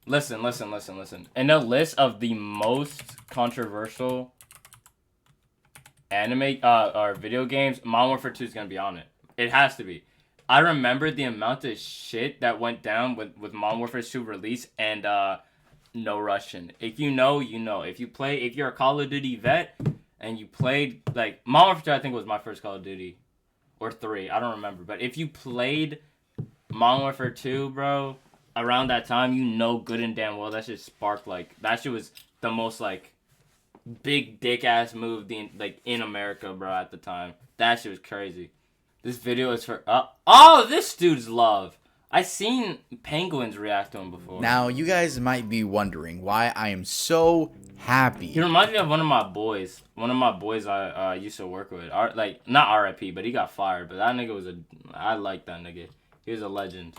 Listen. In the list of the most controversial anime or video games, Modern Warfare 2 is gonna be on it. It has to be. I remember the amount of shit that went down with Modern Warfare 2 release and no Russian. If you know, you know. If you're a Call of Duty vet and you played like Modern Warfare 2, I think was my first Call of Duty. Or 3, I don't remember. But if you played Modern Warfare 2, bro, around that time, you know good and damn well that shit sparked, like, that shit was the most, like, big dick-ass move in America, bro, at the time. That shit was crazy. This video is for, oh, this dude's love. I seen penguins react to him before. Now, you guys might be wondering why I am so happy. He reminds me of one of my boys. One of my boys I used to work with. Like, not RIP, but he got fired. But that nigga was I like that nigga. He was a legend.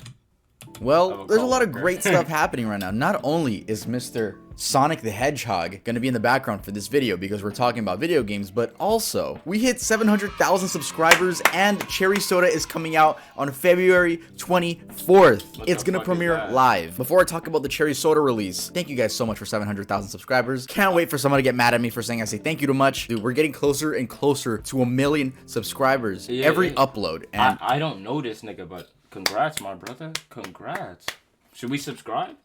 Well, there's a lot of great stuff happening right now. Not only is Mr. Sonic the Hedgehog going to be in the background for this video because we're talking about video games, but also we hit 700,000 subscribers and Cherry Soda is coming out on February 24th. It's going to premiere live. Before I talk about the Cherry Soda release, thank you guys so much for 700,000 subscribers. Can't wait for someone to get mad at me for saying I say thank you too much. Dude, we're getting closer and closer to 1 million subscribers every upload. And I don't know this nigga, but congrats, my brother. Congrats. Should we subscribe?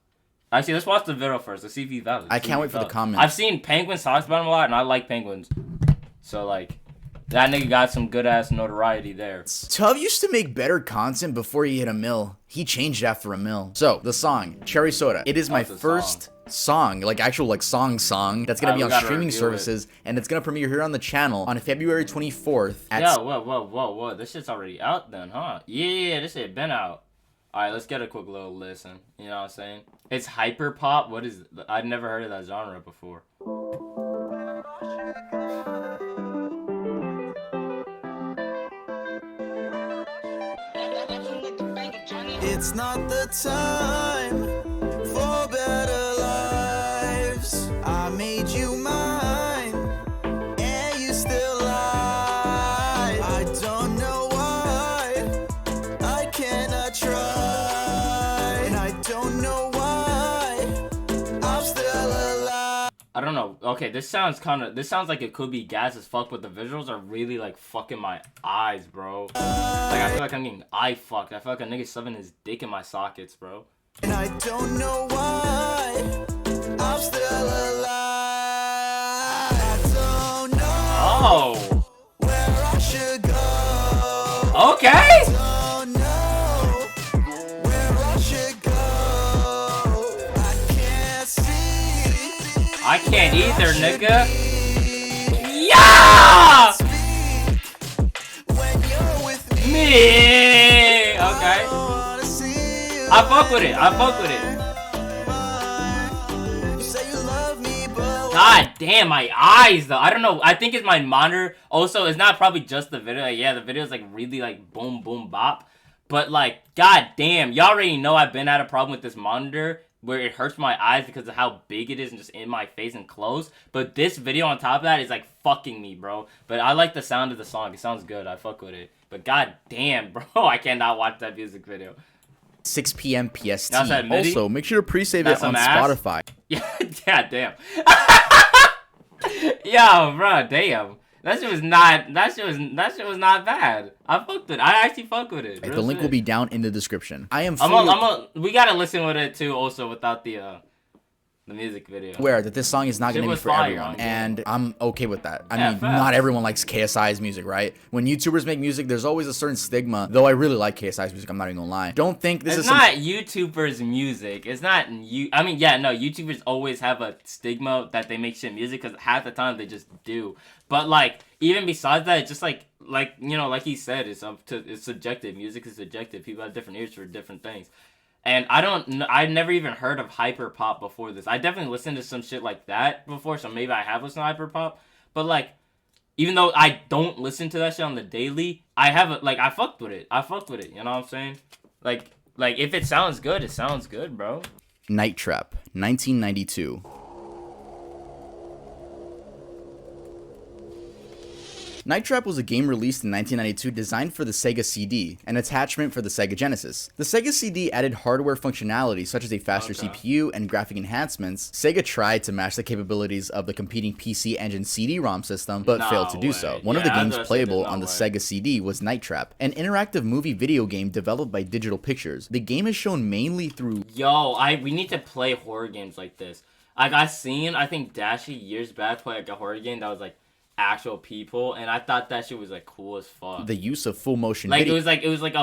Actually, let's watch the video first. Let's see if he's valid. I can't wait for the comments. I've seen Penguins talks about him a lot, and I like Penguins. So, like, that nigga got some good-ass notoriety there. Tub used to make better content before he hit 1 mil. He changed after 1 mil. So, the song, Cherry Soda. It is my first song, like actual like song that's gonna be on streaming services, and it's gonna premiere here on the channel on February 24th. Yeah, whoa. This shit's already out then, huh? Yeah, this shit been out. Alright, let's get a quick little listen. You know what I'm saying? It's hyper pop. What is it? I've never heard of that genre before. It's not the time for better lives. I made you mine, and you still lie. I don't know why I cannot try, and I don't know why I'm still alive. I don't know. Okay, this sounds like it could be gas as fuck, but the visuals are really like fucking my eyes, bro. Like I feel like I'm getting eye fucked. I feel like a nigga shoving his dick in my sockets, bro. And I don't know why I'm still alive. I don't know where I should go. Okay. I don't know where I should go. I can't see. I can't either, nigga. Yeah! When you're with Me. Okay. I fuck with it. You say you love me, but God damn, my eyes though. I don't know. I think it's my monitor. Also, it's not probably just the video. Like, yeah, the video is like really like boom, boom, bop. But like, god damn, y'all already know I've been at a problem with this monitor where it hurts my eyes because of how big it is and just in my face and close. But this video on top of that is like fucking me, bro. But I like the sound of the song. It sounds good. I fuck with it. But god damn, bro, I cannot watch that music video. 6 p.m. PST. MIDI? Also, make sure to pre-save it on Spotify. Yeah, god damn. Yo, bro, damn. That shit was not bad. I fucked with it. I actually fuck with it. The link will be down in the description. I am we gotta listen with it too, also without the music video. aware that this song is not going to be for everyone, and I'm okay with that. I mean, not everyone likes KSI's music, right? When YouTubers make music, there's always a certain stigma, though I really like KSI's music, I'm not even gonna lie. Don't think this is not YouTubers' music. It's not I mean, yeah, no, YouTubers always have a stigma that they make shit music, because half the time they just do. But, like, even besides that, it's just, like, you know, like he said, it's subjective. Music is subjective. People have different ears for different things. And I've never even heard of hyperpop before this. I definitely listened to some shit like that before, so maybe I have listened to hyperpop. But, like, even though I don't listen to that shit on the daily, I fucked with it. You know what I'm saying? Like, if it sounds good, it sounds good, bro. Night Trap, 1992. Night Trap was a game released in 1992 designed for the Sega CD, an attachment for the Sega Genesis. The Sega CD added hardware functionality such as a faster CPU and graphic enhancements. Sega tried to match the capabilities of the competing PC Engine CD-ROM system, but failed to do so. One of the games playable on the Sega CD was Night Trap, an interactive movie video game developed by Digital Pictures. The game is shown mainly through... we need to play horror games like this. Like, I think Dashi years back play like a horror game that was like actual people, and I thought that shit was like cool as fuck. The use of full motion like video. it was like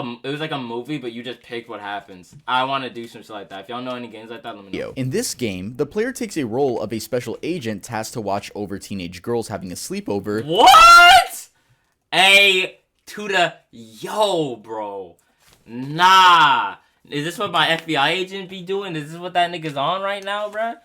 a movie, but you just pick what happens. I want to do some shit like that. If y'all know any games like that, let me know. In this game, the player takes a role of a special agent tasked to watch over teenage girls having a sleepover. What? Yo, bro. Nah. Is this what my FBI agent be doing? Is this what that nigga's on right now, bruh?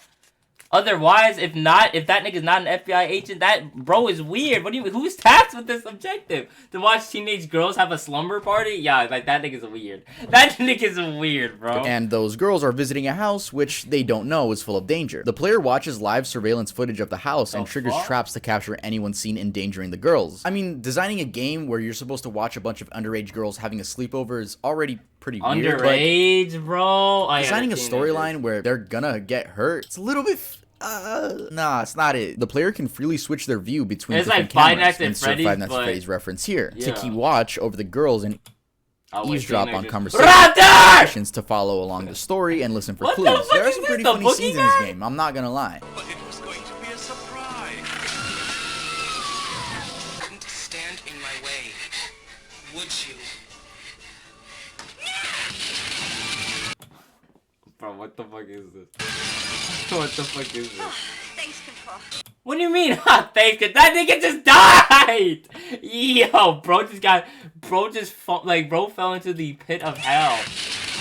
Otherwise, if that nigga's not an FBI agent, that bro is weird. What do you mean? Who's tasked with this objective? To watch teenage girls have a slumber party? Yeah, like that nigga's weird. That nigga's weird, bro. And those girls are visiting a house which they don't know is full of danger. The player watches live surveillance footage of the house and triggers traps to capture anyone seen endangering the girls. I mean, designing a game where you're supposed to watch a bunch of underage girls having a sleepover is already pretty weird. Underage, bro. Designing a storyline where they're gonna get hurt, it's a little bit... nah, it's not it. The player can freely switch their view between different cameras. Insert Five Nights at Freddy's reference here. To keep watch over the girls and eavesdrop on conversations to follow along the story and listen for clues. There are some pretty funny scenes in this game, I'm not gonna lie. But it was going to be a surprise. You couldn't stand in my way, would you? Bro, what the fuck is this? What the fuck is this? Thanks, Control. What do you mean, thanks? That nigga just died! Yo, bro fell into the pit of hell.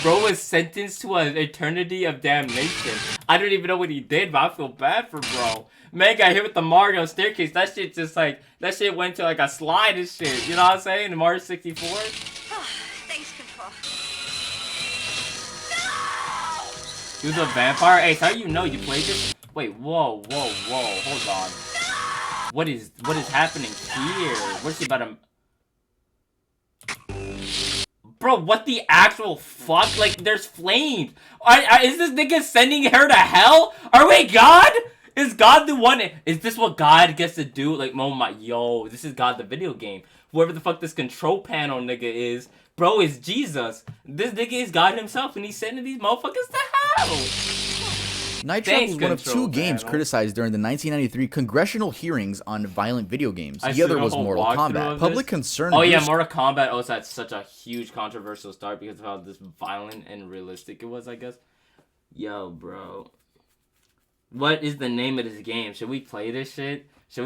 Bro was sentenced to an eternity of damnation. I don't even know what he did, but I feel bad for bro. Man got hit with the Mario staircase. That shit just like, that shit went to like a slide and shit. You know what I'm saying? The Mario 64. Thanks, Control. He was a vampire? Hey, how do you know you played this? Wait, whoa, hold on. What is happening here? What's he about to... Bro, what the actual fuck? Like, there's flames. Is this nigga sending her to hell? Are we God? Is God the one? Is this what God gets to do? Like, oh my, yo, this is God the video game. Whoever the fuck this control panel nigga is, bro, is Jesus. This nigga is God himself, and he's sending these motherfuckers to hell. Night Trap was one of two games criticized during the 1993 congressional hearings on violent video games. The other was Mortal Kombat. Public concern... Oh yeah, Mortal Kombat also had such a huge controversial start because of how this violent and realistic it was, I guess. Yo, bro. What is the name of this game? Should we play this shit? Should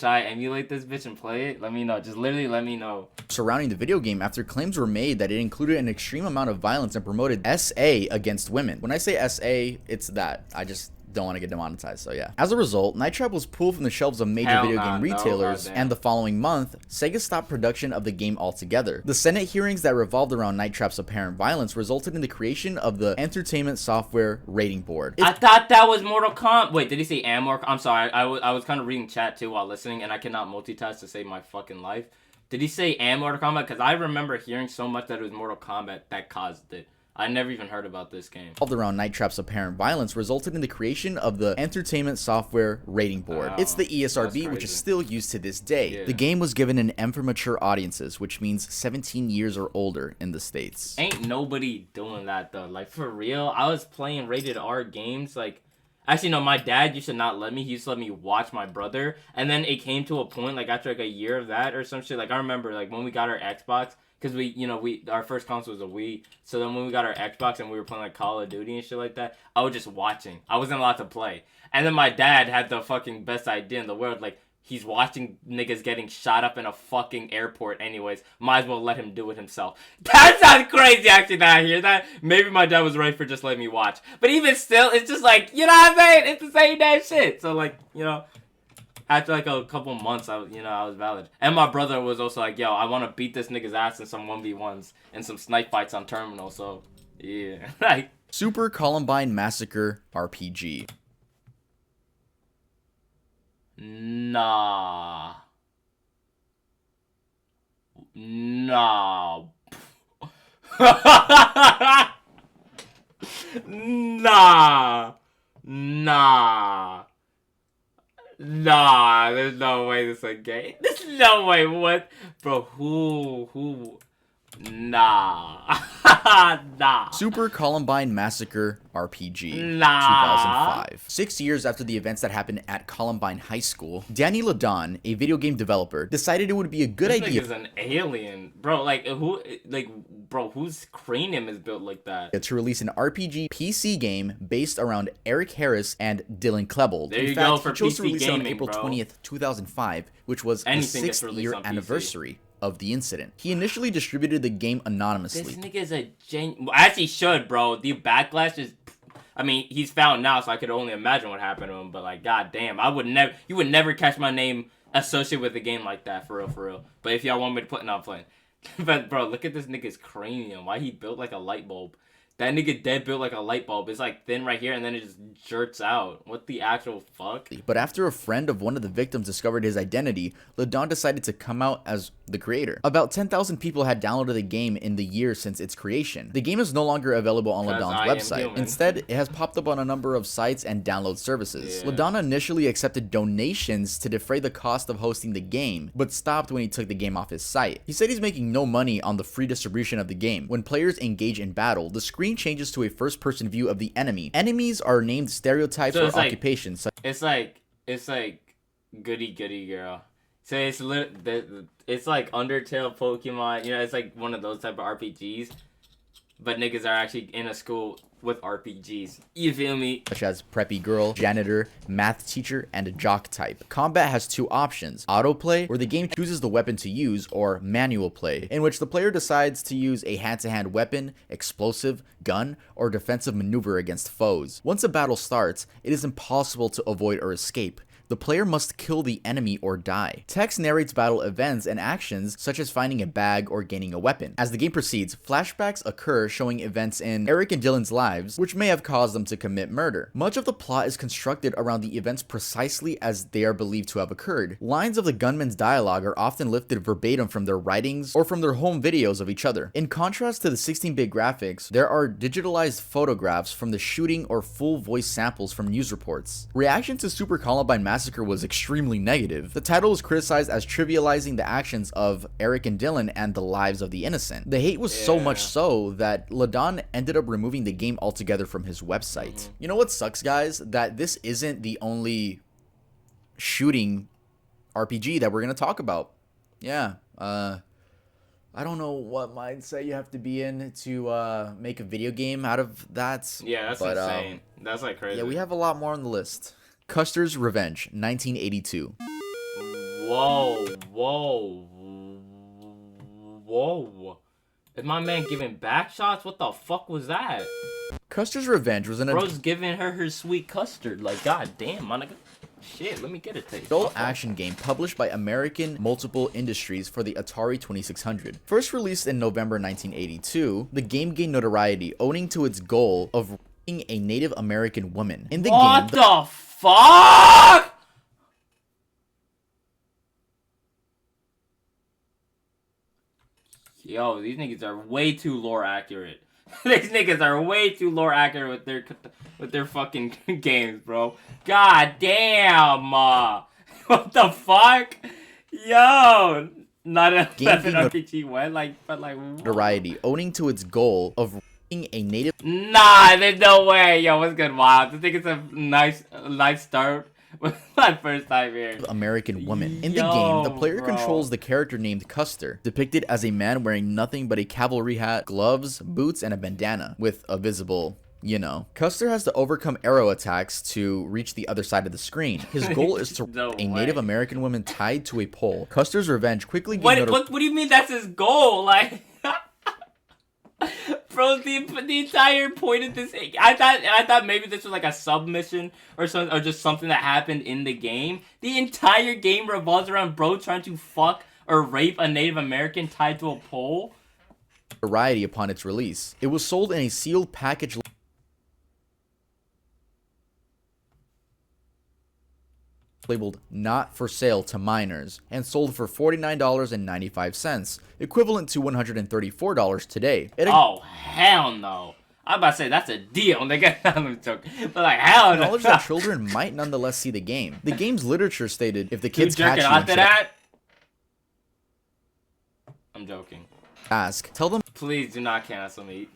I emulate this bitch and play it? Let me know. Just literally let me know. Surrounding the video game after claims were made that it included an extreme amount of violence and promoted SA against women. When I say SA, it's that. I just don't want to get demonetized, so yeah. As a result, Night Trap was pulled from the shelves of major video game retailers, and the following month, Sega stopped production of the game altogether. The Senate hearings that revolved around Night Trap's apparent violence resulted in the creation of the Entertainment Software Rating Board. I thought that was Mortal Kombat. Wait, did he say Amor? I'm sorry, I was kind of reading chat too while listening, and I cannot multitask to save my fucking life. Did he say Mortal Kombat? Because I remember hearing so much that it was Mortal Kombat that caused it. I never even heard about this game. All around Night Trap's apparent violence resulted in the creation of the Entertainment Software Rating Board. It's the ESRB, which is still used to this day. Yeah. The game was given an M for mature audiences, which means 17 years or older in the States. Ain't nobody doing that though. Like, for real, I was playing rated R games. Like, actually, no, my dad used to not let me. He used to let me watch my brother. And then it came to a point, like, after like a year of that or some shit. Like, I remember, like, when we got our Xbox, because our first console was a Wii. So then when we got our Xbox and we were playing like Call of Duty and shit like that, I was just watching. I wasn't allowed to play. And then my dad had the fucking best idea in the world. Like, he's watching niggas getting shot up in a fucking airport anyways. Might as well let him do it himself. That sounds crazy actually that I hear that. Maybe my dad was right for just letting me watch. But even still, it's just like, you know what I'm saying? It's the same damn shit. So like, you know... After like a couple months, I was valid. And my brother was also like, yo, I want to beat this nigga's ass in some 1v1s and some snipe fights on Terminal, so, yeah. Like, Super Columbine Massacre RPG. Nah. Nah. Nah. Nah. Nah, there's no way this is a game. There's no way, what? Bro, who? Nah. Nah. Super Columbine Massacre RPG, Nah. 2005. 6 years after the events that happened at Columbine High School, Danny Ladon, a video game developer, decided it would be a good This idea nigga's an alien. Bro, whose cranium is built like that? to release an RPG PC game based around Eric Harris and Dylan Klebold. There In you fact, go for he chose to PC release it on gaming, April bro. 20th, 2005, which was Anything the gets 6th released year on PC. anniversary of the incident. He initially distributed the game anonymously. This nigga's a as he should, bro. The backlash is... I mean, he's found now, so I could only imagine what happened to him. But, like, goddamn, you would never catch my name associated with a game like that, for real. But if y'all want me to put... No, I'm playing. But, bro, look at this nigga's cranium. Why he built like a light bulb? That nigga dead built like a light bulb. It's like thin right here and then it just jerks out. What the actual fuck? But after a friend of one of the victims discovered his identity, Ladon decided to come out as the creator. About 10,000 people had downloaded the game in the year since its creation. The game is no longer available on Ladon's website. Instead, it has popped up on a number of sites and download services. Yeah. Ladon initially accepted donations to defray the cost of hosting the game, but stopped when he took the game off his site. He said he's making no money on the free distribution of the game. When players engage in battle, the screen changes to a first-person view of the enemy. Enemies are named stereotypes or occupations. It's like goody girl. So it's like Undertale, Pokemon. You know, it's like one of those type of RPGs. But niggas are actually in a school with RPGs. You feel me? Such as preppy girl, janitor, math teacher, and a jock type. Combat has two options: autoplay, where the game chooses the weapon to use, or manual play, in which the player decides to use a hand-to-hand weapon, explosive, gun, or defensive maneuver against foes. Once a battle starts, it is impossible to avoid or escape. The player must kill the enemy or die. Text narrates battle events and actions such as finding a bag or gaining a weapon. As the game proceeds, flashbacks occur showing events in Eric and Dylan's lives, which may have caused them to commit murder. Much of the plot is constructed around the events precisely as they are believed to have occurred. Lines of the gunmen's dialogue are often lifted verbatim from their writings or from their home videos of each other. In contrast to the 16-bit graphics, there are digitalized photographs from the shooting or full voice samples from news reports. Reaction to Super Columbine Massacre was extremely negative. The title was criticized as trivializing the actions of Eric and Dylan and the lives of the innocent. The hate was so much so that Ladon ended up removing the game altogether from his website. You know what sucks, guys? That this isn't the only shooting RPG that we're gonna talk about. Yeah, I don't know what mindset you have to be in to make a video game out of that. Yeah, that's insane. That's like crazy. Yeah, we have a lot more on the list. Custer's Revenge, 1982. Whoa. Is my man giving back shots? What the fuck was that? Custer's Revenge was an Bro's giving her sweet custard. Like, goddamn, my nigga. Shit, let me get a taste. adult action game published by American Multiple Industries for the Atari 2600. First released in November 1982, the game gained notoriety owing to its goal of being a Native American woman. In the game, what the fuck? Yo, these niggas are way too lore accurate. These niggas are way too lore accurate with their fucking games, bro. God damn. What the fuck? Yo, not an RPG what? But like notoriety owing to its goal of being a Native. Nah, there's no way. Yo, what's good? Wow, I think it's a nice start. My first time here. American woman. In the game, the player controls the character named Custer, depicted as a man wearing nothing but a cavalry hat, gloves, boots, and a bandana, with a visible, you know. Custer has to overcome arrow attacks to reach the other side of the screen. His goal is to a Native American woman tied to a pole. Custer's Revenge quickly gained What do you mean that's his goal? Like... Bro, the entire point of this, I thought maybe this was like a submission or something, or just something that happened in the game. The entire game revolves around bro trying to fuck or rape a Native American tied to a pole. Variety upon its release. It was sold in a sealed package. labeled not for sale to minors and sold for $49.95, equivalent to $134 today. Oh, hell no. I'm about to say that's a deal, nigga. I'm joking. But like, hell no. Knowledge that children might nonetheless see the game. The game's literature stated if the kids catch you after that? I'm joking. Ask, tell them please do not cancel me.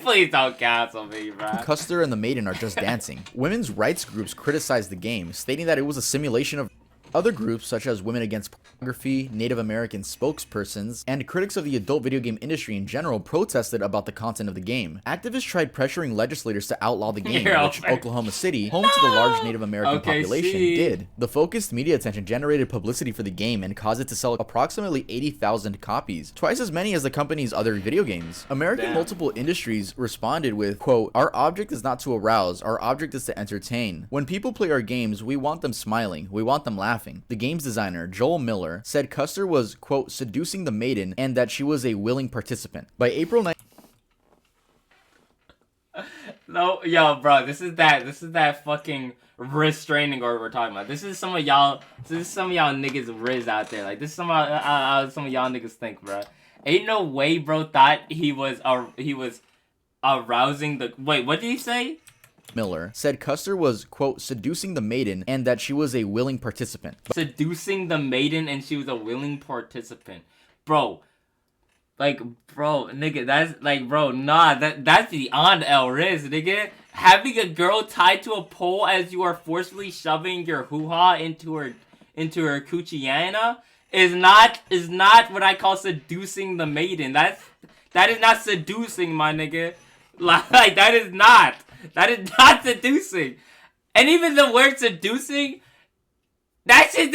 Please don't cancel me, bro. Custer and the Maiden are just dancing. Women's rights groups criticized the game, stating that it was a simulation of other groups such as Women Against Pornography, Native American spokespersons, and critics of the adult video game industry in general protested about the content of the game. Activists tried pressuring legislators to outlaw the game, which Oklahoma City, home to the large Native American population, did. The focused media attention generated publicity for the game and caused it to sell approximately 80,000 copies, twice as many as the company's other video games. American multiple industries responded with, quote, "Our object is not to arouse, our object is to entertain. When people play our games, we want them smiling, we want them laughing." The game's designer, Joel Miller, said Custer was, quote, "seducing the maiden and that she was a willing participant." By April 9th, no, yo, bro, this is that fucking restraining order we're talking about. This is some of y'all niggas riz out there. Like, this is some of y'all niggas think, bro. Ain't no way, bro, thought he was arousing the. Wait, what did he say? Miller said Custer was, quote, "seducing the maiden and that she was a willing participant." Seducing the maiden and she was a willing participant. Bro. Like, bro, nigga, that's like, bro, nah, that's beyond El Riz, nigga. Having a girl tied to a pole as you are forcefully shoving your hoo-ha into her coochiana is not what I call seducing the maiden. That is not seducing, my nigga. Like, that is not seducing. And even the word seducing, that shit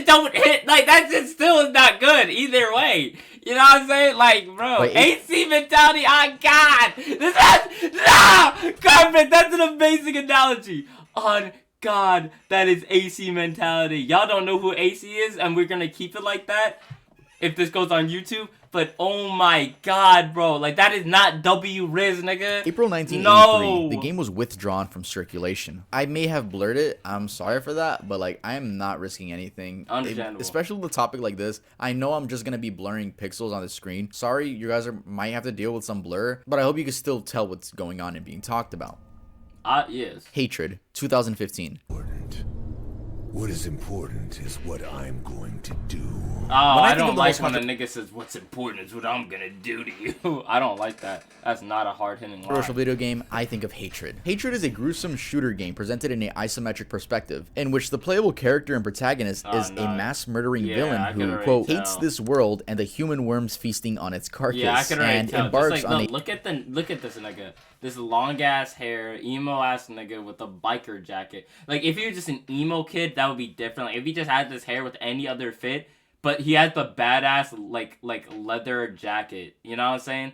don't hit. Like, that shit still is not good either way. You know what I'm saying? Like, bro, AC mentality, oh God. Carpet, that's an amazing analogy. On God, that is AC mentality. Y'all don't know who AC is, and we're gonna keep it like that if this goes on YouTube. But oh my God, bro, like, that is not W Riz, nigga. April 1983, the game was withdrawn from circulation. I may have blurred it. I'm sorry for that, but like, I am not risking anything. Understandable. Especially with a topic like this. I know I'm just gonna be blurring pixels on the screen. Sorry, you guys might have to deal with some blur, but I hope you can still tell what's going on and being talked about. Yes. Hatred, 2015. What is important is what I'm going to do. Oh, I don't like when a nigga says, "What's important is what I'm gonna do to you." I don't like that. That's not a hard-hitting line. Controversial video game, I think of Hatred. Hatred is a gruesome shooter game presented in an isometric perspective, in which the playable character and protagonist is a mass-murdering villain who, quote, hates this world and the human worms feasting on its carcass, and embarks on a... Look at this nigga. This long ass hair, emo ass nigga with a biker jacket. Like, if you're just an emo kid, that would be different. Like, if he just had this hair with any other fit, but he has the badass like leather jacket. You know what I'm saying?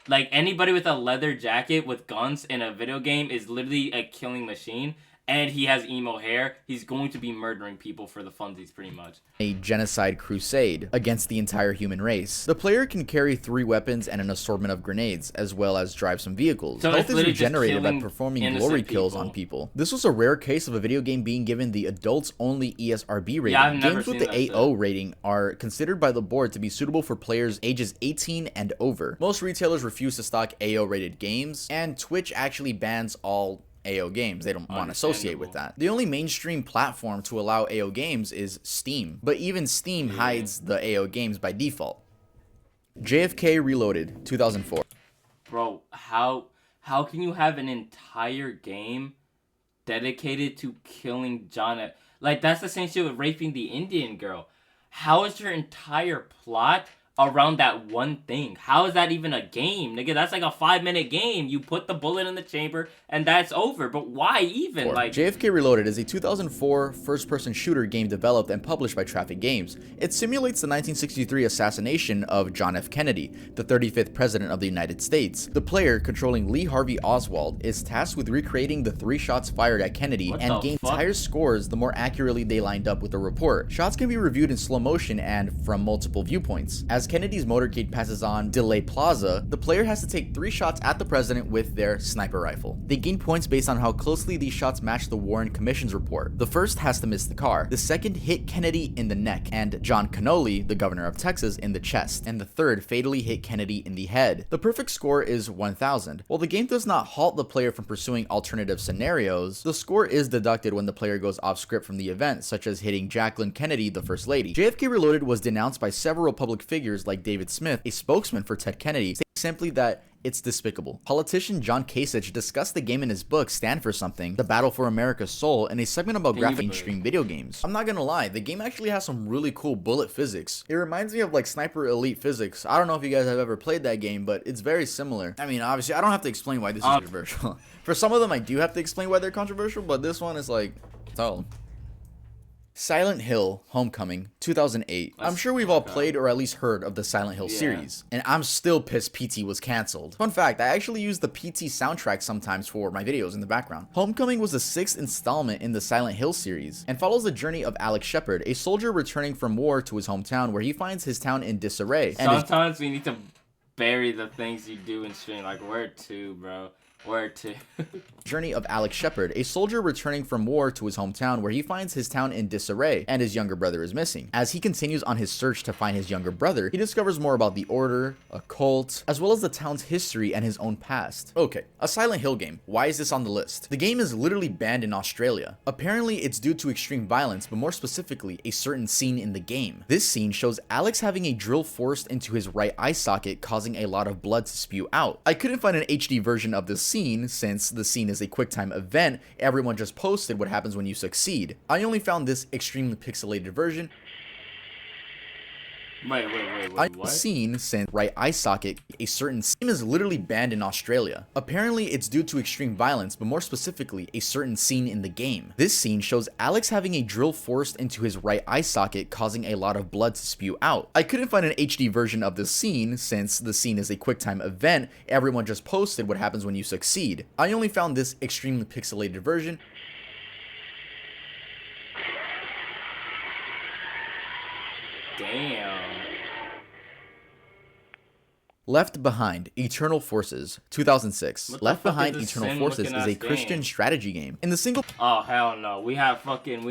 Like, anybody with a leather jacket with guns in a video game is literally a killing machine. And he has emo hair. He's going to be murdering people for the funsies, pretty much. A genocide crusade against the entire human race. The player can carry 3 weapons and an assortment of grenades, as well as drive some vehicles. So health is regenerated by performing glory kills on people. This was a rare case of a video game being given the adults-only ESRB rating. Yeah, I've never Games with the AO rating are considered by the board to be suitable for players ages 18 and over. Most retailers refuse to stock AO-rated games, and Twitch actually bans all AO games. They don't want to associate with that. The only mainstream platform to allow AO games is Steam, but even Steam hides the AO games by default. JFK Reloaded, 2004. Bro, how can you have an entire game dedicated to killing John F? Like, that's the same shit with raping the Indian girl. How is your entire plot around that one thing? How is that even a game, nigga? That's like a 5-minute game. You put the bullet in the chamber and that's over. But why even? Like, JFK Reloaded is a 2004 first-person shooter game developed and published by Traffic Games. It simulates the 1963 assassination of John F. Kennedy, the 35th president of the United States. The player, controlling Lee Harvey Oswald, is tasked with recreating the 3 shots fired at Kennedy and gains higher scores the more accurately they lined up with the report. Shots can be reviewed in slow motion and from multiple viewpoints. As As Kennedy's motorcade passes on Delay Plaza, the player has to take 3 shots at the president with their sniper rifle. They gain points based on how closely these shots match the Warren Commission's report. The first has to miss the car, the second hit Kennedy in the neck, and John Connolly, the governor of Texas, in the chest, and the third fatally hit Kennedy in the head. The perfect score is 1000. While the game does not halt the player from pursuing alternative scenarios, the score is deducted when the player goes off script from the event, such as hitting Jacqueline Kennedy, the First Lady. JFK Reloaded was denounced by several public figures like David Smith, a spokesman for Ted Kennedy, saying simply that it's despicable. Politician John Kasich discussed the game in his book Stand for Something, The Battle for America's Soul, in a segment about graphic stream video games. I'm not gonna lie, the game actually has some really cool bullet physics. It reminds me of like Sniper Elite physics. I don't know if you guys have ever played that game, but it's very similar. I mean, obviously, I don't have to explain why this is controversial. For some of them, I do have to explain why they're controversial, but this one is like, oh. Silent Hill Homecoming 2008. I'm sure we've all played or at least heard of the Silent Hill series, and I'm still pissed PT was cancelled. Fun fact, I actually use the PT soundtrack sometimes for my videos in the background. Homecoming was the 6th installment in the Silent Hill series, and follows the journey of Alex Shepard, a soldier returning from war to his hometown where he finds his town in disarray. Sometimes we need to bury the things you do in stream, like where to, bro? Where to? Journey of Alex Shepard, a soldier returning from war to his hometown where he finds his town in disarray and his younger brother is missing. As he continues on his search to find his younger brother, he discovers more about the Order, a cult, as well as the town's history and his own past. Okay, a Silent Hill game. Why is this on the list? The game is literally banned in Australia. Apparently, it's due to extreme violence, but more specifically, a certain scene in the game. This scene shows Alex having a drill forced into his right eye socket, causing a lot of blood to spew out. I couldn't find an HD version of this scene, since the scene is a QuickTime event. Everyone just posted what happens when you succeed. I only found this extremely pixelated version. Wait, I've seen since right eye socket, a certain scene is literally banned in Australia. Apparently, it's due to extreme violence, but more specifically, a certain scene in the game. This scene shows Alex having a drill forced into his right eye socket, causing a lot of blood to spew out. I couldn't find an HD version of this scene, since the scene is a QuickTime event. Everyone just posted what happens when you succeed. I only found this extremely pixelated version. Damn. Left Behind Eternal Forces 2006. Left Behind Eternal Forces is a Christian strategy game. In the single Oh hell no. We have fucking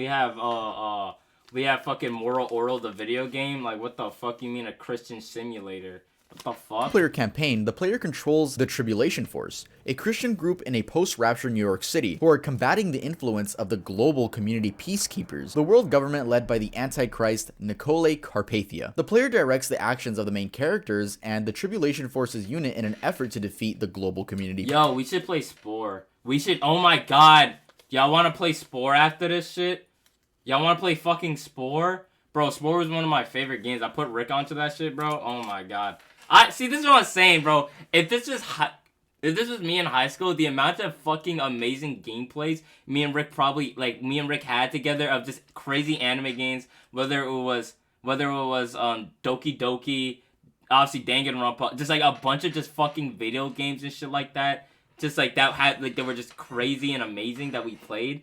Moral Oral the video game. Like what the fuck you mean a Christian simulator? What the fuck? player campaign, the player controls the Tribulation Force, a Christian group in a post-rapture New York City who are combating the influence of the global community peacekeepers, the world government led by the Antichrist Nicole Carpathia. The player directs the actions of the main characters and the Tribulation Force's unit in an effort to defeat the global community. Yo, we should play Spore. We should, oh my god. Y'all wanna play Spore after this shit? Y'all wanna play fucking Spore? Bro, Spore was one of my favorite games. I put Rick onto that shit, bro. Oh my god. See, this is what I'm saying, bro. If this was me in high school, the amount of fucking amazing gameplays me and Rick had together of just crazy anime games, whether it was Doki Doki, obviously Danganronpa, just like a bunch of just fucking video games and shit like that. Just like that had like they were just crazy and amazing that we played.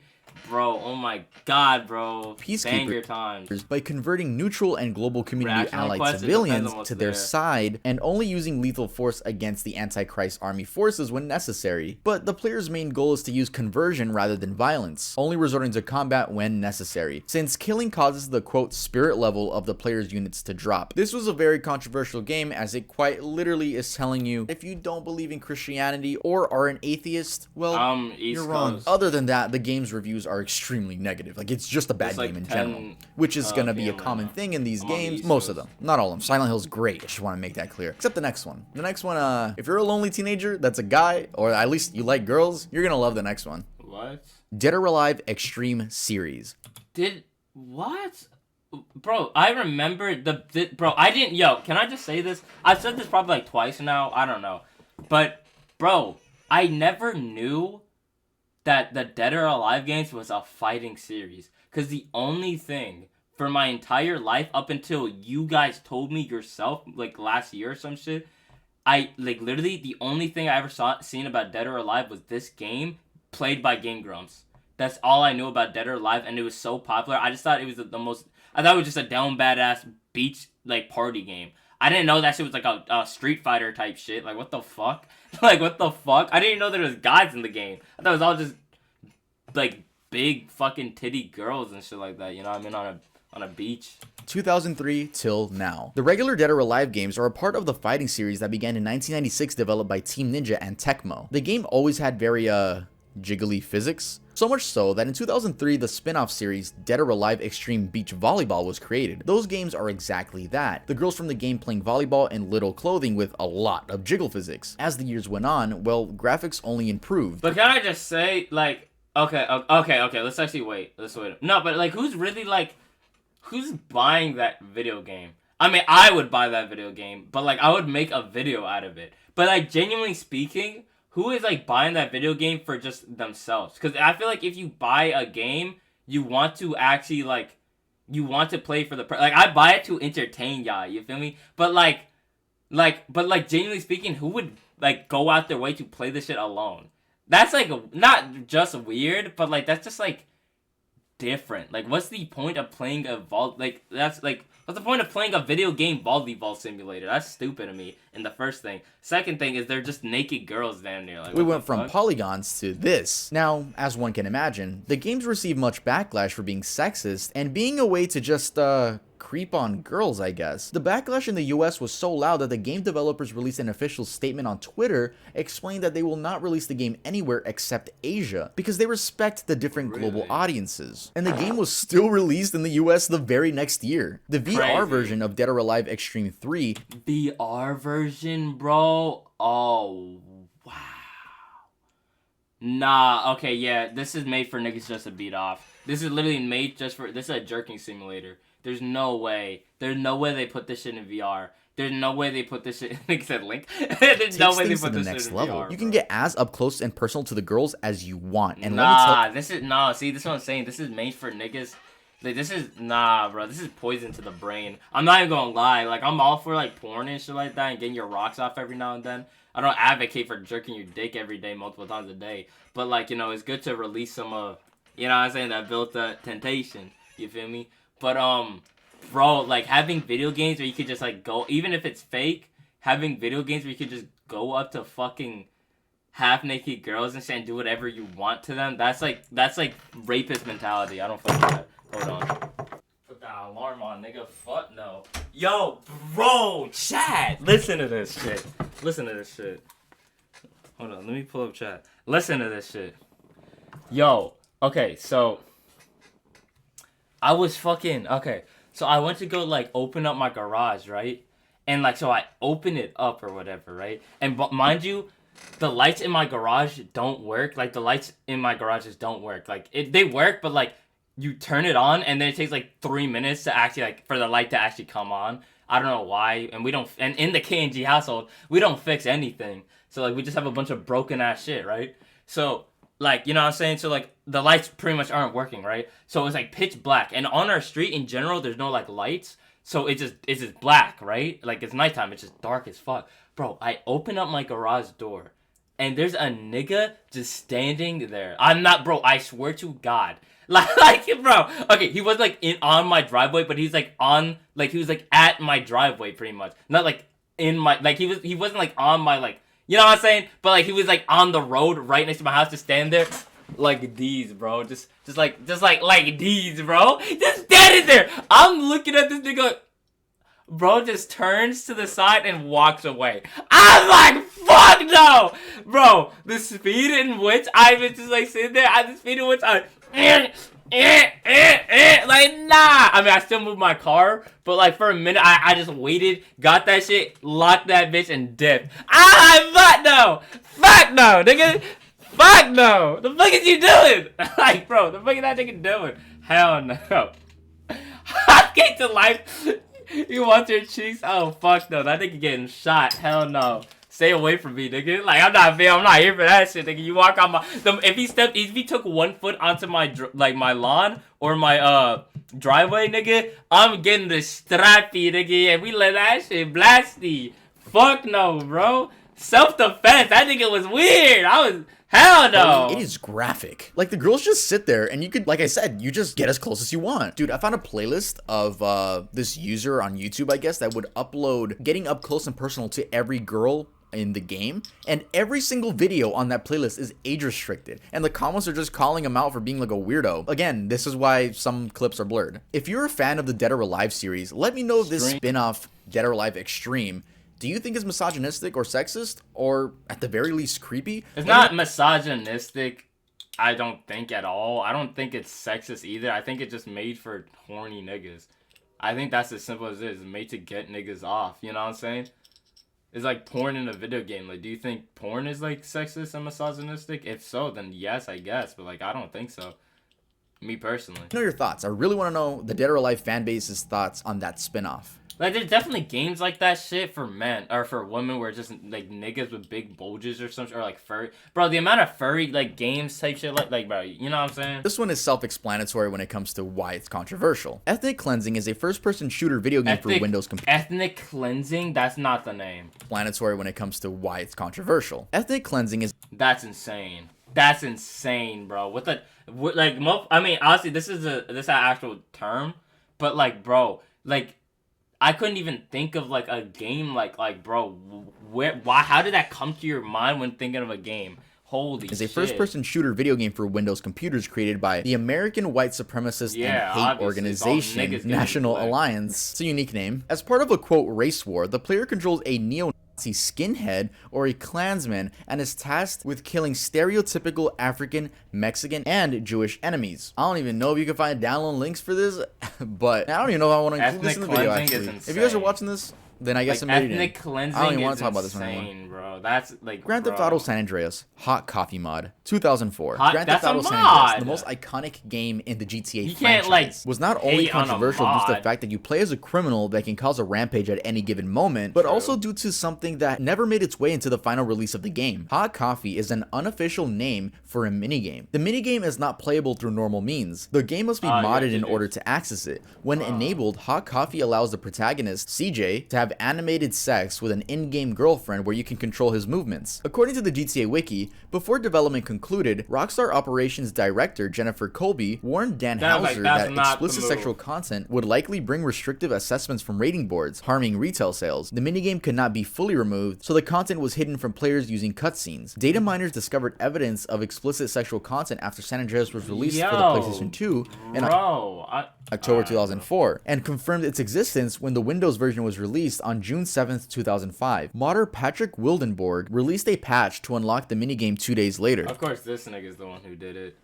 Bro, oh my god, bro. Banger times. By converting neutral and global community allied civilians to their side and only using lethal force against the Antichrist army forces when necessary. But the player's main goal is to use conversion rather than violence, only resorting to combat when necessary, since killing causes the quote spirit level of the player's units to drop. This was a very controversial game, as it quite literally is telling you if you don't believe in Christianity or are an atheist, well, you're wrong. Other than that, the game's reviews are extremely negative. Like, it's just a bad game in general, which is gonna be a common thing in these games. Most of them, not all of them. Silent Hill's great, I just want to make that clear, except the next one. The next one, if you're a lonely teenager that's a guy, or at least you like girls, you're gonna love the next one. What? Dead or Alive Extreme Series. What? Bro, I remember bro, I didn't, can I just say this? I've said this probably like twice now, I don't know. But, bro, I never knew that the Dead or Alive games was a fighting series. Because the only thing for my entire life, up until you guys told me yourself, like last year or some shit, literally the only thing I ever seen about Dead or Alive was this game played by Game Grumps. That's all I knew about Dead or Alive, and it was so popular. I just thought it was I thought it was just a down badass beach, like, party game. I didn't know that shit was like a Street Fighter type shit. Like, what the fuck? Like, what the fuck? I didn't even know there was guys in the game. I thought it was all just, like, big fucking titty girls and shit like that. You know what I mean? On a beach. 2003 till now. The regular Dead or Alive games are a part of the fighting series that began in 1996, developed by Team Ninja and Tecmo. The game always had very, jiggly physics. So much so that in 2003, the spin-off series Dead or Alive Extreme Beach Volleyball was created. Those games are exactly that. The girls from the game playing volleyball in little clothing with a lot of jiggle physics. As the years went on, well, graphics only improved. But can I just say, like, okay, let's actually wait. Let's wait. No, but, like, who's really, like, who's buying that video game? I mean, I would buy that video game, but, like, I would make a video out of it. But, like, genuinely speaking, who is, like, buying that video game for just themselves? Because I feel like if you buy a game, you want to actually, like, you want to play for the... Like, I buy it to entertain y'all, you feel me? But, genuinely speaking, who would, like, go out their way to play this shit alone? That's, like, not just weird, but, like, that's just, like, different. Like, what's the point of playing a what's the point of playing a video game volleyball simulator? That's stupid to me. And the first thing. Second thing is they're just naked girls down there. Like, we went from polygons to this. Now, as one can imagine, the games received much backlash for being sexist and being a way to just, creep on girls, I guess. The backlash in the US was so loud that the game developers released an official statement on Twitter explaining that they will not release the game anywhere except Asia because they respect the different global audiences. And the game was still released in the US the very next year. The VR version of Dead or Alive Extreme 3. VR version, bro? Oh, wow. Nah, okay, yeah, this is made for niggas just to beat off. This is literally made just for, this is a jerking simulator. There's no way. There's no way they put this shit in VR. There's no way they put this shit. Like I said, Link. There's no way they put this shit in VR. You can get as up close and personal to the girls as you want. And see, this is what I'm saying. This is made for niggas. Like, this is, nah, bro. This is poison to the brain. I'm not even gonna lie. Like, I'm all for, like, porn and shit like that and getting your rocks off every now and then. I don't advocate for jerking your dick every day, multiple times a day. But, like, you know, it's good to release some of, you know what I'm saying, that built temptation. You feel me? But, bro, like, having video games where you could just, like, go, even if it's fake, having video games where you could just go up to fucking half-naked girls and shit and do whatever you want to them, that's, like, rapist mentality. I don't fuck with that. Hold on. Put that alarm on, nigga. Fuck no. Yo, bro, chat. Listen to this shit. Listen to this shit. Hold on, let me pull up chat. Listen to this shit. Yo, okay, so I was fucking, okay, so I went to go, like, open up my garage, right? And, like, so I open it up or whatever, right? And mind you, the lights in my garage don't work. Like, the lights in my garages don't work. Like, they work, but, like, you turn it on, and then it takes, like, 3 minutes to actually, like, for the light to actually come on. I don't know why. And we don't, and in the KNG household, we don't fix anything. So, like, we just have a bunch of broken-ass shit, right? So, like, you know what I'm saying? So, like, the lights pretty much aren't working, right? So, it's, like, pitch black. And on our street, in general, there's no, like, lights. So, it's just black, right? Like, it's nighttime. It's just dark as fuck. Bro, I open up my garage door, and there's a nigga just standing there. I'm not, bro, I swear to God. Like, bro, okay, he was, like, on my driveway, but he's, like, on, like, he was, like, at my driveway, pretty much. Not, like, in my, like, he wasn't, like, on my, like, you know what I'm saying? But, like, he was, like, on the road right next to my house, just standing there, like these, bro, just like these, bro, just standing there. I'm looking at this nigga, bro, just turns to the side and walks away. I'm like, fuck no! Bro, the speed in which I was just, like, sitting there, the speed in which I... like, nah. I mean, I still moved my car, but, like, for a minute, I just waited, got that shit, locked that bitch, and dipped. Fuck no! Fuck no, nigga! Fuck no! The fuck is you doing? Like, bro, the fuck is that nigga doing? Hell no. Hotcake to life. You want your cheeks? Oh, fuck no. That nigga getting shot. Hell no. Stay away from me, nigga. Like, I'm not here for that shit, nigga. You walk on my... if he took 1 foot onto my, like, my lawn or my, driveway, nigga, I'm getting the strappy, nigga. And we let that shit blasty. Fuck no, bro. self-defense. I think it was weird. I was hell no. It is graphic. Like, the girls just sit there and you could, like I said, you just get as close as you want. Dude, I found a playlist of this user on YouTube, I guess, that would upload getting up close and personal to every girl in the game, and every single video on that playlist is age restricted, and the comments are just calling him out for being like a weirdo. Again, this is why some clips are blurred. If you're a fan of the Dead or Alive series, let me know if this spin-off Dead or Alive Extreme, do you think is misogynistic or sexist, or at the very least creepy? It's not misogynistic, I don't think, at all. I don't think it's sexist either. I think it's just made for horny niggas. I think that's as simple as it is. It's made to get niggas off, you know what I'm saying? It's like porn in a video game. Like, do you think porn is, like, sexist and misogynistic? If so, then yes, I guess. But, like, I don't think so. Me personally. Know your thoughts. I really want to know the Dead or Alive fan base's thoughts on that spin-off. Like, there's definitely games like that shit for men, or for women, where just, like, niggas with big bulges or something, or, like, furry. Bro, the amount of furry, like, games type shit, like, bro, you know what I'm saying? This one is self-explanatory when it comes to why it's controversial. Ethnic Cleansing is a first-person shooter video game for Windows computer. Ethnic Cleansing? That's not the name. Explanatory when it comes to why it's controversial. Ethnic Cleansing is... That's insane. That's insane, bro. Like, I mean, honestly, this is an actual term, but, like, bro, like, I couldn't even think of, like, a game like bro, how did that come to your mind when thinking of a game? Holy shit. Is a first-person shooter video game for Windows computers created by the American White Supremacist and Hate Organization, National Alliance. It's a unique name. As part of a, quote, race war, the player controls a neo-Nazi skinhead or a Klansman and is tasked with killing stereotypical African, Mexican, and Jewish enemies. I don't even know if you can find download links for this, but I don't even know if I want to include this in the video, actually. If you guys are watching this, then I guess I'm ready. Ethnic Cleansing I don't even want to talk about this one anymore. Bro. That's like Grand Theft Auto San Andreas Hot Coffee Mod 2004. Grand Theft Auto San Andreas, the most iconic game in the GTA franchise, was not only controversial due to the fact that you play as a criminal that can cause a rampage at any given moment, but also due to something that never made its way into the final release of the game. Hot Coffee is an unofficial name for a minigame. The minigame is not playable through normal means. The game must be modded in order to access it. When enabled, Hot Coffee allows the protagonist, CJ, to have animated sex with an in-game girlfriend where you can control his movements. According to the GTA Wiki, before development concluded, Rockstar Operations Director Jennifer Colby warned Dan Houser that explicit sexual content would likely bring restrictive assessments from rating boards, harming retail sales. The minigame could not be fully removed, so the content was hidden from players using cutscenes. Data miners discovered evidence of explicit sexual content after San Andreas was released for the PlayStation 2 in October 2004, and confirmed its existence when the Windows version was released on June 7th, 2005. Modder Patrick Wildenborg released a patch to unlock the minigame 2 days later. Of course, this nigga's the one who did it.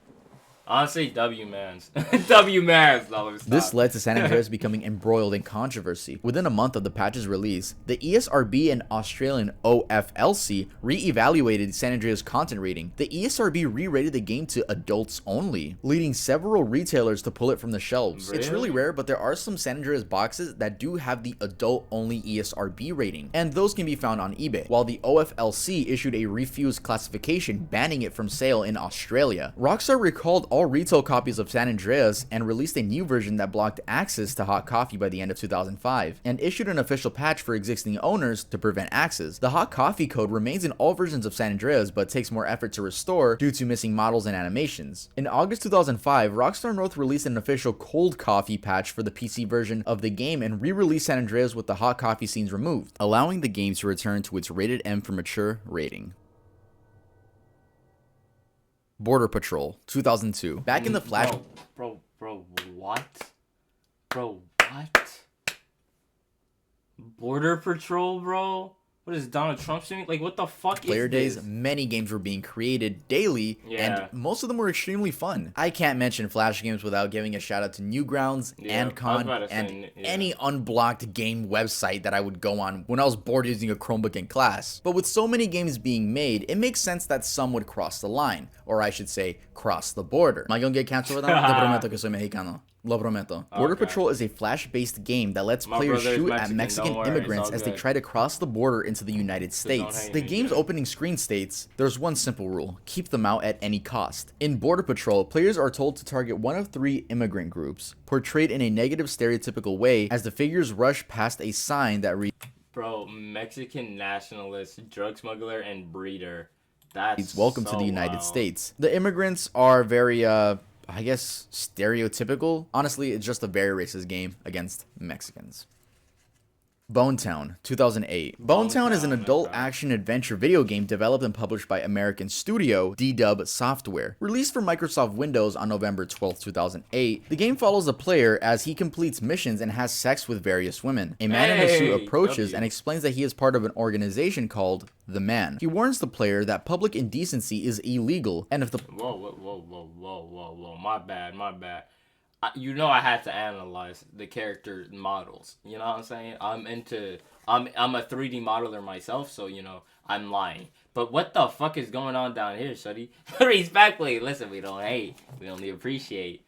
Honestly, W-Mans. W-Mans. No, this led to San Andreas becoming embroiled in controversy. Within a month of the patch's release, the ESRB and Australian OFLC re-evaluated San Andreas' content rating. The ESRB re-rated the game to adults only, leading several retailers to pull it from the shelves. Really? It's really rare, but there are some San Andreas boxes that do have the adult-only ESRB rating, and those can be found on eBay, while the OFLC issued a refused classification banning it from sale in Australia. Rockstar recalled all retail copies of San Andreas and released a new version that blocked access to Hot Coffee by the end of 2005, and issued an official patch for existing owners to prevent access. The Hot Coffee code remains in all versions of San Andreas, but takes more effort to restore due to missing models and animations. In August 2005, Rockstar North released an official Cold Coffee patch for the PC version of the game and re-released San Andreas with the Hot Coffee scenes removed, allowing the game to return to its rated M for mature rating. Border Patrol 2002. Back in the Flash. Bro, what? Bro, what? Border Patrol, bro? What is Donald Trump doing? Like, what the fuck Player is days, this? many games were being created daily, and most of them were extremely fun. I can't mention Flash games without giving a shout out to Newgrounds, Antcon, and any unblocked game website that I would go on when I was bored using a Chromebook in class. But with so many games being made, it makes sense that some would cross the line, or I should say, cross the border. Am I gonna get canceled with that? Te prometo que soy mexicano. Lo prometo. Border Patrol is a Flash-based game that lets players shoot at Mexican immigrants as they try to cross the border into the United States. The game's opening screen states, "There's one simple rule, keep them out at any cost." In Border Patrol, players are told to target one of 3 immigrant groups, portrayed in a negative stereotypical way as the figures rush past a sign that reads, Bro, Mexican nationalist, drug smuggler, and breeder. That's welcome to the United States. The immigrants are very, I guess, stereotypical. Honestly, it's just a very racist game against Mexicans. Bonetown, 2008. Bonetown is an adult action-adventure video game developed and published by American studio D-Dub Software. Released for Microsoft Windows on November 12, 2008, the game follows the player as he completes missions and has sex with various women. A man in a suit approaches and explains that he is part of an organization called The Man. He warns the player that public indecency is illegal, and if the— Whoa, my bad. You know I had to analyze the character models. You know what I'm saying? I'm a 3D modeler myself, so you know I'm lying. But what the fuck is going on down here, Shuddy? Respectfully, listen, we don't hate, we only appreciate.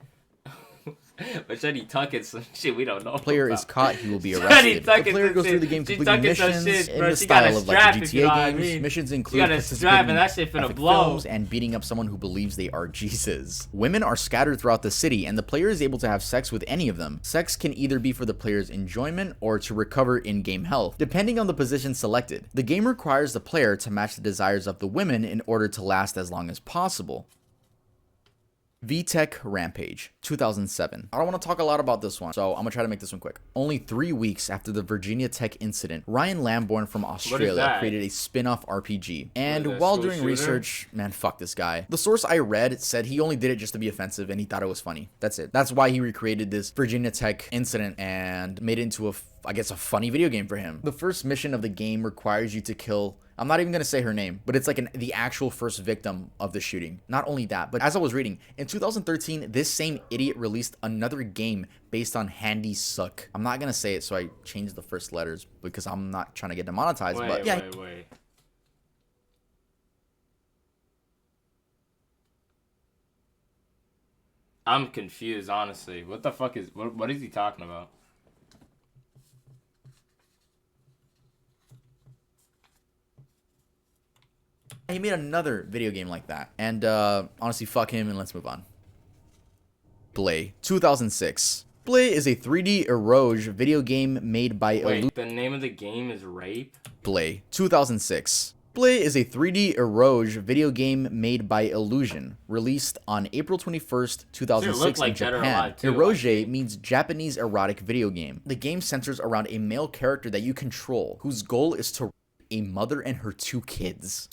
But Shuddy tucking some shit we don't know. The player about. is caught, he will be arrested. The player goes through the game completing missions in the style of like the GTA games. Missions include participating in films and beating up someone who believes they are Jesus. Women are scattered throughout the city, and the player is able to have sex with any of them. Sex can either be for the player's enjoyment or to recover in-game health, depending on the position selected. The game requires the player to match the desires of the women in order to last as long as possible. VTech Rampage, 2007. I don't want to talk a lot about this one, so I'm gonna try to make this one quick. Only 3 weeks after the Virginia Tech incident, Ryan Lambourne from Australia created a spin-off RPG. And while doing research, man, fuck this guy. The source I read said he only did it just to be offensive and he thought it was funny. That's it. That's why he recreated this Virginia Tech incident and made it into I guess a funny video game for him. The first mission of the game requires you to kill, I'm not even gonna say her name, but it's like the actual first victim of the shooting. Not only that, but as I was reading, in 2013, this same idiot released another game based on Handy Suck. I'm not gonna say it, so I changed the first letters because I'm not trying to get demonetized, but yeah. Wait. I'm confused, honestly. What the fuck is, what is he talking about? He made another video game like that. And honestly, fuck him and let's move on. Blay, 2006. Blay is a 3D eroge video game made by Wait, the name of the game is Rape? Blay, 2006. Blay is a 3D eroge video game made by Illusion, released on April 21st, 2006 in Japan. Eroge means Japanese erotic video game. The game centers around a male character that you control, whose goal is to rape a mother and her 2 kids.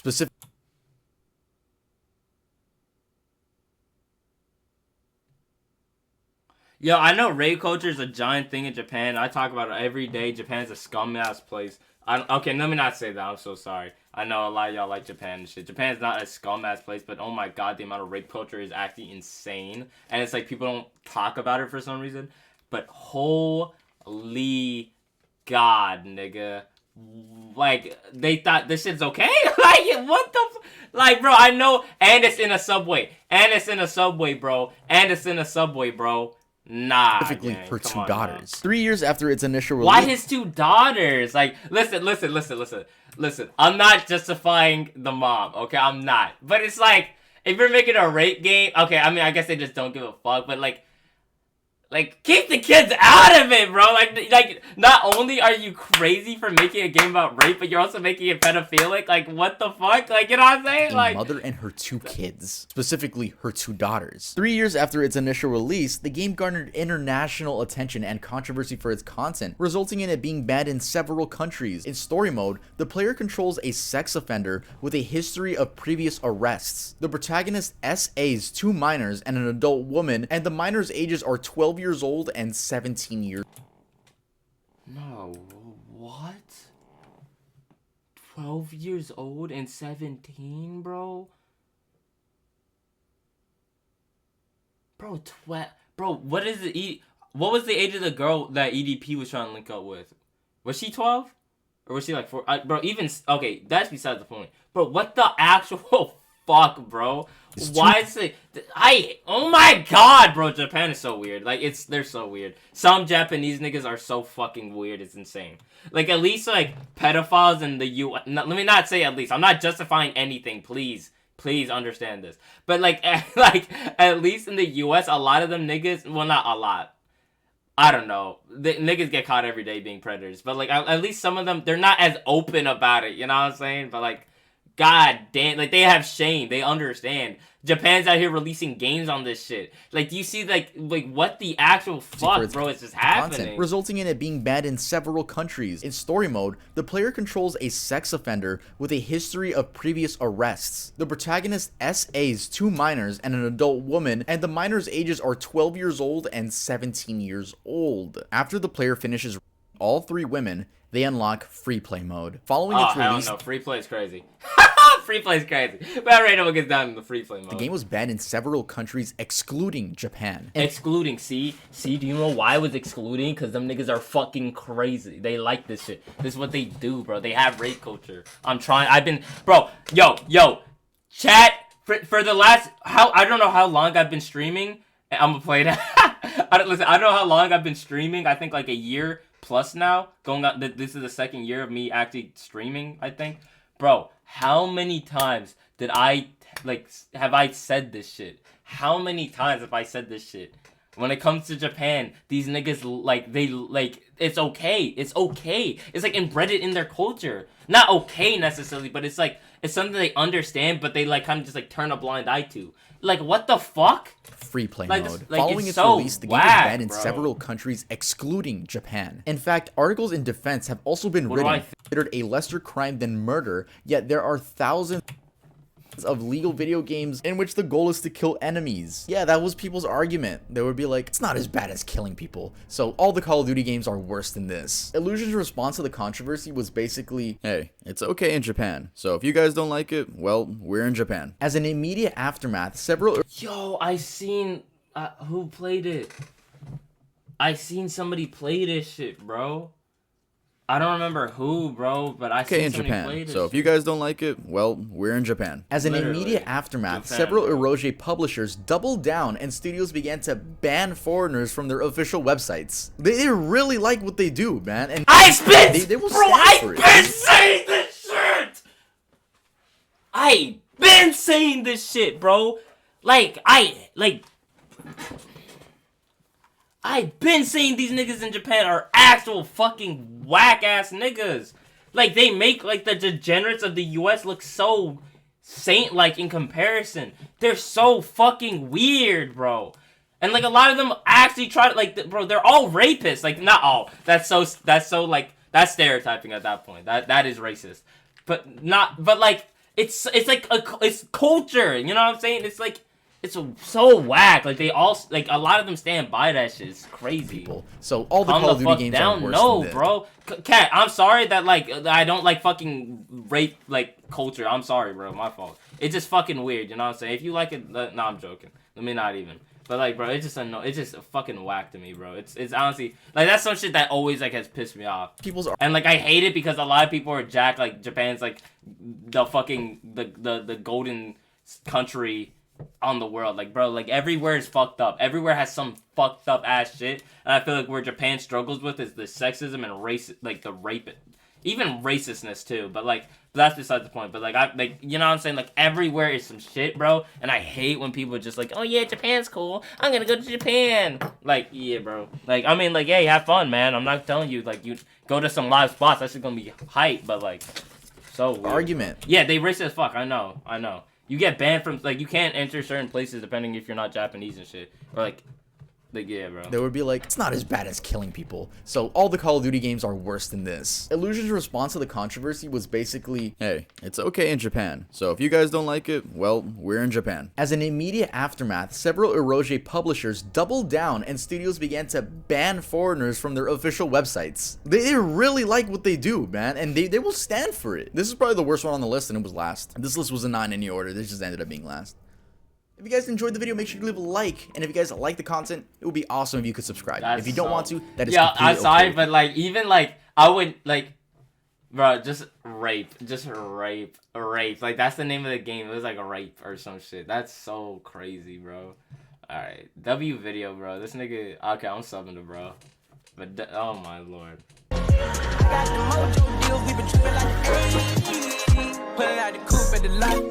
Yo, I know rape culture is a giant thing in Japan. I talk about it every day. Japan's a scum-ass place. Okay, let me not say that. I'm so sorry. I know a lot of y'all like Japan and shit. Japan's not a scum-ass place, but oh my god, the amount of rape culture is actually insane. And it's like people don't talk about it for some reason. But holy god, nigga. Like, they thought this shit's okay? Like, what the like, bro, I know. And it's in a subway. Bro. Nah, specifically her 2 daughters. 3 years after its initial release. Why his 2 daughters? Like, listen. I'm not justifying the mom, okay? I'm not. But it's like, if you're making a rape game, okay, I mean, I guess they just don't give a fuck, but like, keep the kids out of it, bro. Like, not only are you crazy for making a game about rape, but you're also making it pedophilic. Like, what the fuck? Like, you know what I'm saying? Like, mother and her 2 kids, specifically her 2 daughters. 3 years after its initial release, the game garnered international attention and controversy for its content, resulting in it being banned in several countries. In story mode, the player controls a sex offender with a history of previous arrests. The protagonist SA's 2 minors and an adult woman, and the minors' ages are 12 years old and 17 years. No, what? 12 years old and 17, bro? Bro, what is it? What was the age of the girl that EDP was trying to link up with? Was she 12? Or was she like 4? Bro, even, okay, that's besides the point. Bro, what the actual fuck, bro? Why is it? Oh my god, bro, Japan is so weird. Like, they're so weird. Some Japanese niggas are so fucking weird, it's insane. Like, at least, like, pedophiles in the U.S. Let me not say at least. I'm not justifying anything, please. Please understand this. But, like, at least in the U.S., a lot of them niggas, well, not a lot. I don't know. The niggas get caught every day being predators, but like at least some of them, they're not as open about it. You know what I'm saying? But like, god damn, like they have shame. They understand. Japan's out here releasing games on this shit. Like, do you see like what the actual fuck, bro, is just happening? Content, resulting in it being banned in several countries. In story mode, the player controls a sex offender with a history of previous arrests. The protagonist SAs 2 minors and an adult woman, and the minors' ages are 12 years old and 17 years old. After the player finishes all 3 women, they unlock free play mode. Following its release, hell no, free play is crazy. Free play is crazy. But I already know what gets done in the free play mode. The game was banned in several countries, excluding Japan. Excluding, see, do you know why it was excluding? Because them niggas are fucking crazy. They like this shit. This is what they do, bro. They have rape culture. Bro, yo, chat, for the last, I don't know how long I've been streaming. I'm gonna play that. I don't know how long I've been streaming. I think like a year plus now. This is the second year of me actually streaming, I think. Bro, how many times did have I said this shit? How many times have I said this shit? When it comes to Japan, these niggas, it's okay. It's okay. It's like embedded in their culture. Not okay necessarily, but it's something they understand, but they kind of just turn a blind eye to. Like, what the fuck? Free play mode. Following its so release, the game was banned in several countries, excluding Japan. In fact, articles in defense have also been written considered a lesser crime than murder, yet there are thousands of legal video games in which the goal is to kill enemies. Yeah, that was people's argument. They would be like, it's not as bad as killing people, so all the Call of Duty games are worse than this. Illusion's response to the controversy was basically, hey, it's okay in Japan, so if you guys don't like it, well, we're in Japan. As an immediate aftermath, several— Yo, I seen who played it. I seen somebody play this shit, bro. I don't remember who, bro, but I seen somebody play this. So if you guys don't like it, well, we're in Japan. As an immediate aftermath, several Eroge publishers doubled down and studios began to ban foreigners from their official websites. They really like what they do, man. And I've been saying this shit, bro. I've been saying these niggas in Japan are actual fucking whack-ass niggas. Like, they make, the degenerates of the US look so saint-like in comparison. They're so fucking weird, bro. And, a lot of them actually try to, bro, they're all rapists. Not all. That's stereotyping at that point. That is racist. It's culture, you know what I'm saying? It's so whack. They all, a lot of them stand by that shit. It's crazy. So all the Call of Duty games are worse than this. Bro. Cat, I'm sorry that, I don't like fucking rape, culture. I'm sorry, bro. My fault. It's just fucking weird, you know what I'm saying? If you like it, no, I'm joking. Let me not even. But, bro, it's just fucking whack to me, bro. It's honestly, that's some shit that always, has pissed me off. And, I hate it because a lot of people are jacked, Japan's, the fucking, the golden country on the world. Bro, everywhere is fucked up. Everywhere has some fucked up ass shit. And I feel like where Japan struggles with is the sexism and race, the rape, even racistness too. But that's beside the point. But you know what I'm saying? Everywhere is some shit, bro. And I hate when people are just oh yeah, Japan's cool, I'm gonna go to Japan. Yeah, bro. Hey, have fun, man. I'm not telling you you go to some live spots. That's just gonna be hype. But so weird. Argument. Yeah, they racist as fuck. I know. You get banned from, you can't enter certain places depending if you're not Japanese and shit. Or, yeah, bro. They would be like, it's not as bad as killing people, so all the Call of Duty games are worse than this. Illusion's response to the controversy was basically, hey, it's okay in Japan, so if you guys don't like it, well, we're in Japan. As an immediate aftermath, several Eroge publishers doubled down and studios began to ban foreigners from their official websites. They really like what they do, man, and they will stand for it. This is probably the worst one on the list, and it was last. This list was a 9 in any order. This just ended up being last. If you guys enjoyed the video, make sure to leave a like, and if you guys like the content, it would be awesome if you could subscribe. If you don't want to, that is completely I'm sorry, okay. but even I would bro, just rape. That's the name of the game. It was a rape or some shit. That's so crazy, bro. Alright, W video, bro. This nigga, okay, I'm subbing to bro. But oh my lord. Got the mojo deals, we been tripping like 80. Put it out the coupe at the lot.